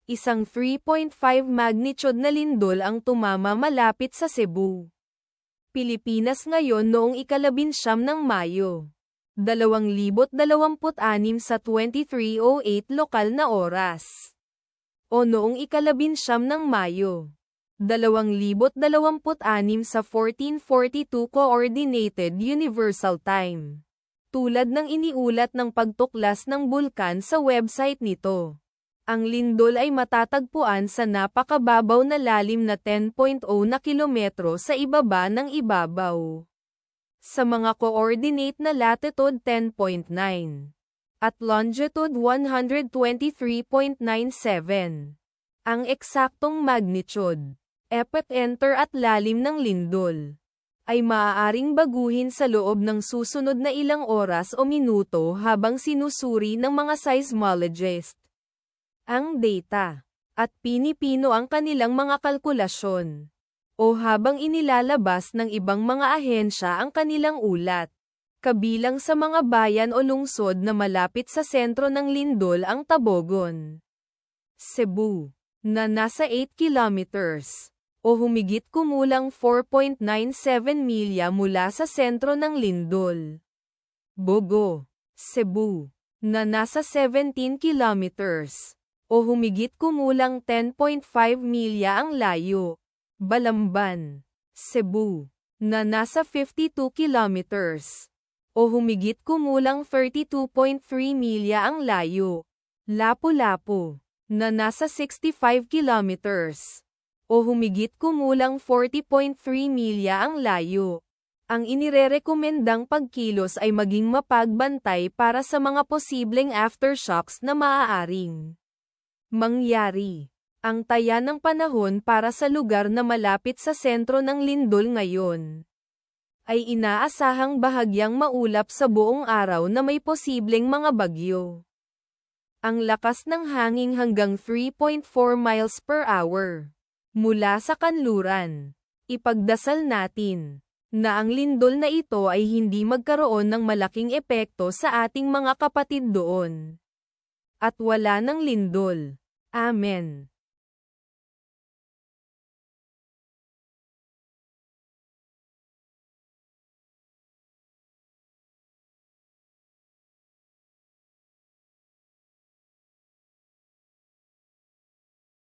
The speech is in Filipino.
Isang 3.5 magnitude na lindol ang tumama malapit sa Cebu, Pilipinas ngayon noong ika-19 ng Mayo, 2026 sa 23:08 lokal na oras. O noong ika-19 ng Mayo, 2026 sa 14:42 Coordinated Universal Time. Tulad ng iniulat ng pagtuklas ng bulkan sa website nito, ang lindol ay matatagpuan sa napakababaw na lalim na 10.0 na kilometro sa ibaba ng ibabaw. Sa mga coordinate na latitude 10.9 at longitude 123.97. Ang eksaktong magnitude, epicenter at lalim ng lindol ay maaaring baguhin sa loob ng susunod na ilang oras o minuto habang sinusuri ng mga seismologists ang data, at pinipino ang kanilang mga kalkulasyon, o habang inilalabas ng ibang mga ahensya ang kanilang ulat. Kabilang sa mga bayan o lungsod na malapit sa sentro ng lindol ang Tabogon, Cebu, na nasa 8 kilometers, o humigit kumulang 4.97 milya mula sa sentro ng lindol. Bogo, Cebu, na nasa 17 kilometers, o humigit kumulang 10.5 milya ang layo. Balamban, Cebu, na nasa 52 kilometers, o humigit kumulang 32.3 milya ang layo. Lapu-Lapu, na nasa 65 kilometers, o humigit kumulang 40.3 milya ang layo. Ang inirerekomendang pagkilos ay maging mapagbantay para sa mga posibleng aftershocks na maaaring mangyari. Ang taya ng panahon para sa lugar na malapit sa sentro ng lindol ngayon ay inaasahang bahagyang maulap sa buong araw na may posibleng mga bagyo. Ang lakas ng hangin hanggang 3.4 miles per hour mula sa kanluran. Ipagdasal natin na ang lindol na ito ay hindi magkaroon ng malaking epekto sa ating mga kapatid doon. At wala ng lindol. Amen.